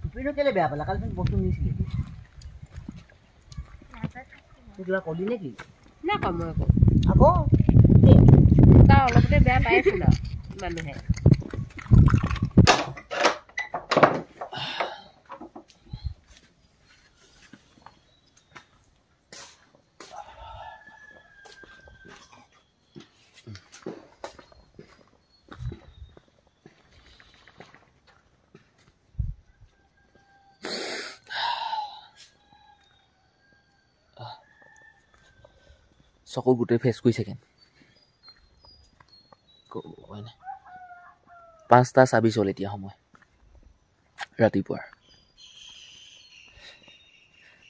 টুপিনো কেলে বেয়া পালা কালি বস্তু নিছিলে কিবা কলি নেকি না কম আকৌ তাৰ অলপতে বেয়া পাইছিল মানুহে চকু গোটেই ফেচ কৰিছে কেন 5:26 হ'ল এতিয়া সময় ৰাতিপুৱাৰ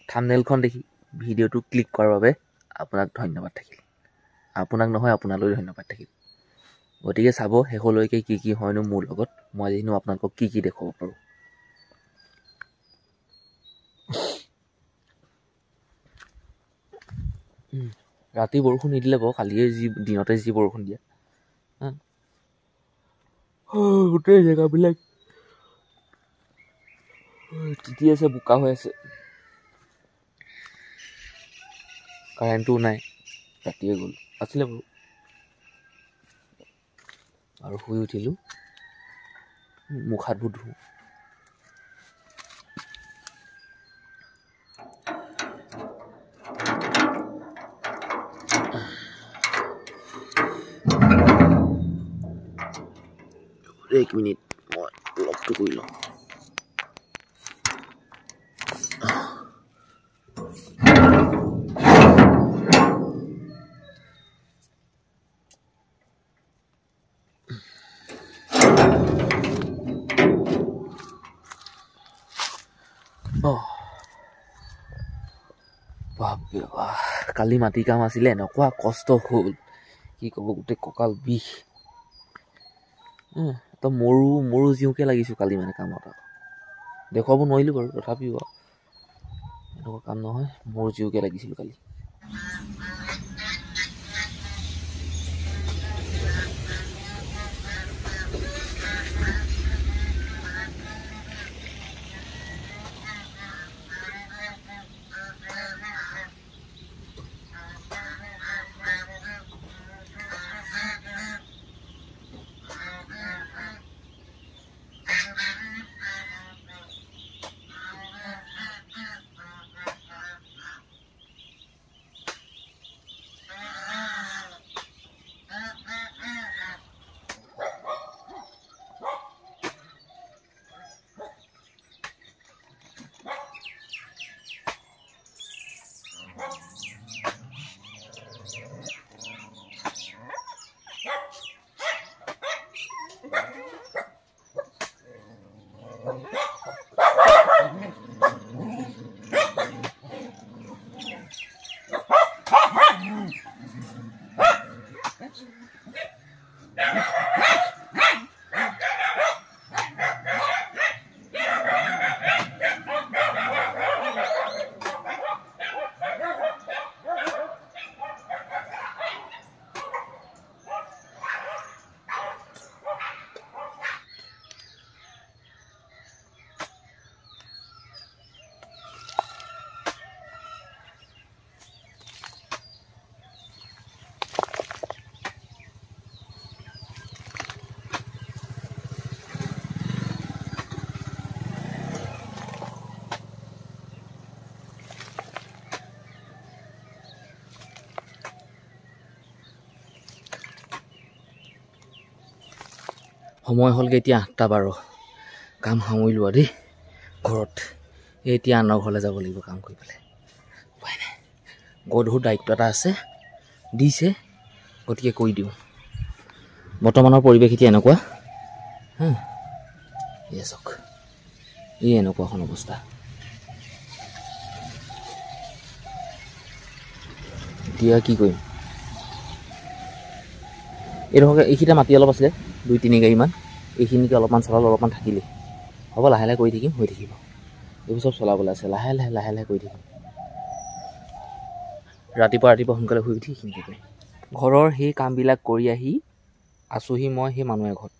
থাম্বনেইলখন দেখি ভিডিঅ'টো ক্লিক কৰাৰ বাবে আপোনাক ধন্যবাদ থাকিল আপোনাক নহয় আপোনালৈ ধন্যবাদ থাকিল গতিকে চাব শেষলৈকে কি কি হয়নো মোৰ লগত মই যেনো আপোনালোকক কি কি দেখুৱাব পাৰোঁ ৰাতি বৰষুণ নিদিলে বাৰু কালিয়ে যি দিনতে যি বৰষুণ দিয়ে গোটেই জেগাবিলাক তিতি আছে বোকা হৈ আছে কাৰেণ্টটো নাই ৰাতিয়ে গ'ল আছিলে বাৰু আৰু শুই উঠিলোঁ মুখ হাতবোৰ ধুওঁ एक मिनिट মই লকটো কৰি লওঁ বাপৰে বাহ কালি মাটি কাম আছিলে এনেকুৱা কষ্ট হ'ল কি ক'ব গোটেই কঁকাল বিষ তো মোৰো জিওকে লাগিছোঁ কালি মানে কামত দেখুৱাব নোৱাৰিলোঁ বাৰু তথাপিও এনেকুৱা কাম নহয় মোৰ জিওকে লাগিছিলোঁ কালি সময় হ'লগৈ এতিয়া 8:12 কাম সামৰিলোঁ আৰু দেই ঘৰত এতিয়া আনৰ ঘৰলৈ যাব লাগিব কাম কৰি পেলাই উপায় নাই গধুৰ দায়িত্ব এটা আছে দিছে গতিকে কৰি দিওঁ বৰ্তমানৰ পৰিৱেশ এতিয়া এনেকুৱা এয়া চাওক এই এনেকুৱাখন অৱস্থা এতিয়া কি কৰিম এইখিনিতে মাটি অলপ আছিলে 2-3 গাড়ীমান এইখিনিকে অলপমান চলালোঁ অলপমান থাকিলে হ'ব লাহে লাহে কৰি থাকিম হৈ থাকিব এইবোৰ চব চলাবলৈ আছে লাহে লাহে কৰি থাকিম ৰাতিপুৱা সোনকালে শুই উঠি এইখিনিকে কৰিম ঘৰৰ সেই কামবিলাক কৰি আহি আছোঁহি মই সেই মানুহ এঘৰত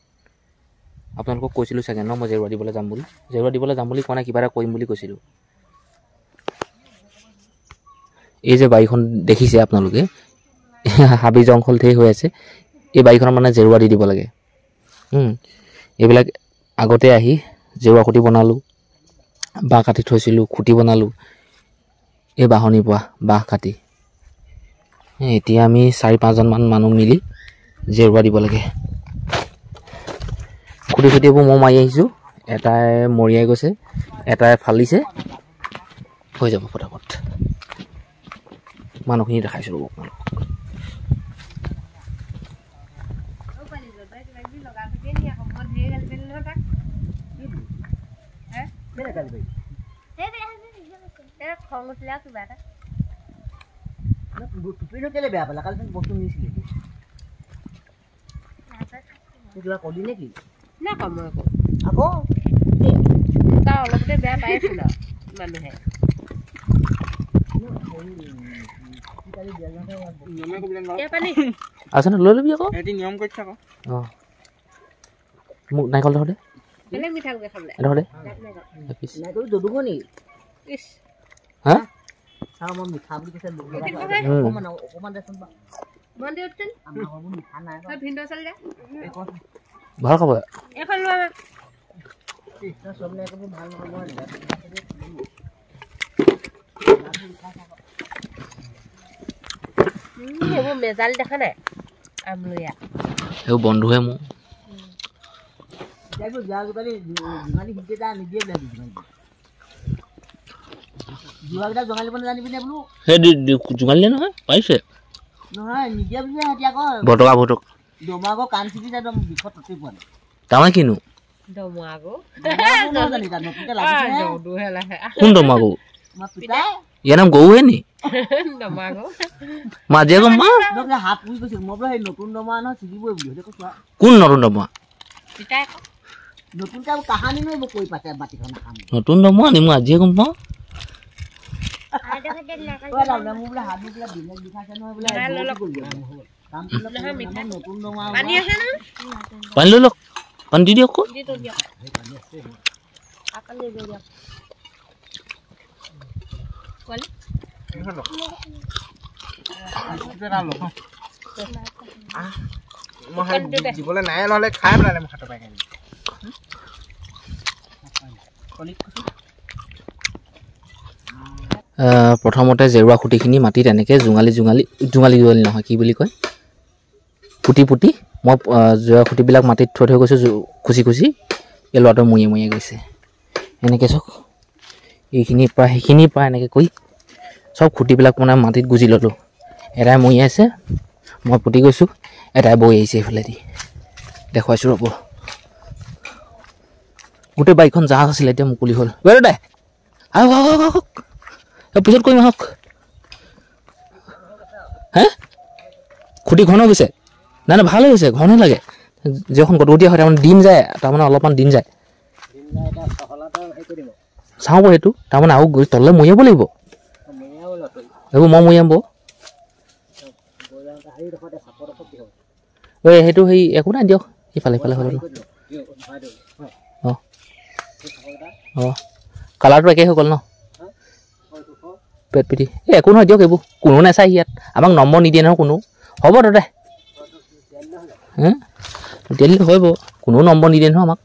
আপোনালোকক কৈছিলোঁ চাগে ন মই জেৰুৱা দিবলৈ যাম বুলি কোৱা নাই কিবা এটা কৰিম বুলি কৈছিলোঁ এই যে বাৰীখন দেখিছে আপোনালোকে হাবি জংঘল ঢেৰ হৈ আছে এই বাৰীখনত মানে জেৰুৱা দি দিব লাগে এইবিলাক আগতে আহি জেৰুৱা খুঁটি বনালোঁ বাঁহ কাটি থৈছিলোঁ খুঁটি বনালোঁ এই বাঁহনিৰ পৰা বাঁহ কাটি এতিয়া আমি 4-5জনমান মানুহ মিলি জেৰুৱা দিব লাগে খুঁটিবোৰ মই মাৰি আহিছোঁ এটাই মৰিয়াই গৈছে এটাই ফালিছে হৈ যাব ফটাফট মানুহখিনি দেখাইছোঁ ৰ'ব টুপিনো কেলে বেয়া পালা কালিচোন বস্তু নিছিলে কিবা কলি নেকি নাকম মই আকৌ তাৰ অলপতে বেয়া পাইছিল মানুহে আছে ন লৈ ল'বি আকৌ নিয়ম কৰি থাক অঁ মোক নাৰিকল ধৰ দে বেলেগ মিঠা গোকে খাবলৈ ধৰ দে নাৰিকল দদুব নেকি ইছ হা চাওঁ মই মিঠা বুলি কৈছে অকণমান দেচোন বা মন দি উঠছোন আমাৰ ঘৰবোৰ মিঠা নাই ভিন্ন চাল যা ভাল খাব এখন লোৱা চব নাৰিকলবোৰ ভাল নহয় সেইবোৰ মেজাল দেখা নাই আমলৰীয়া সেইবোৰ বন্ধুহে মোৰ জোঙালী শিকে যা নিদিয়ে যোৱাকেইটা জঙালী বনাই জানিবিনে বোলো সেই জোঙালীয়ে নহয় পাৰিছে নহয় নিদিয়ে বুলি সিহঁতি আকৌ ভটকা দমা আকৌ কাণ চিটি যায় একদম বিষত ততে পোৱা নাই তাৰমানে কিনো কোন দমাগো ইয়াৰ নাম গৰুহে নি মাজে গম মা হাত পুৰি গৈছিল মই বোলো সেই নতুন দমা নহয় চিকিবই বুলি কৈছো কোন নতুন দমা নতুনকে কাহানি নহয় মই কৈ পাতে বাতিখন খাম নতুন দমা নি মই আজিয়ে গম পাওঁ মোৰ বোলে হাত বোলে বিলেগ বিষাইছে নহয় বোলে কাম নতুন দমা পানী লৈ লওক পানী দি দিয়ক দিবলৈ নাই নহ'লে খাই পেলালে মোক হাতৰ পাই প্ৰথমতে জেৰুৱা খুঁটিখিনি মাটিত এনেকৈ জোঙালী নহয় কি বুলি কয় পুতি মই জেৰুৱা খুঁটিবিলাক মাটিত থৈ গৈছোঁ খুচি এই ল'ৰাটো মৰিয়াই গৈছে এনেকৈ চাওক এইখিনিৰ পৰা সেইখিনিৰ পৰা এনেকৈ কৰি চব খুঁটিবিলাক মানে মাটিত গুজি ল'লোঁ এটাই মৰিয়াইছে মই পুতি গৈছোঁ এটাই বৈ আহিছে এইফালেদি দেখুৱাইছোঁ ৰ'ব গোটেই বাইকখন জাহাজ আছিলে এতিয়া মুকলি হ'ল বাৰু দে আহক পিছত কৰিম আহক হে খুঁটি ঘন গৈছে নাই ভাল হৈছে ঘনে লাগে যিখন গটগটীয়া হয় তাৰমানে দিন যায় তাৰমানে অলপমান দিন যায় চাওঁ বাৰু সেইটো তাৰমানে আৰু তললৈ মৰিয়াব লাগিব এইবোৰ মই মৰিয়াম বাৰু ঐ সেইটো সেই একো নাই দিয়ক ইফালে হ'ল অঁ কালাৰটো একেই হৈ গ'ল ন পেট পিঠি একো নহয় দিয়ক এইবোৰ কোনো নাচাই ইয়াত আমাক নম্বৰ নিদিয়ে নহয় কোনো হ'ব দাদা হে তেতিয়াহ'লে হয় বাৰু কোনো নম্বৰ নিদিয়ে নহয় আমাক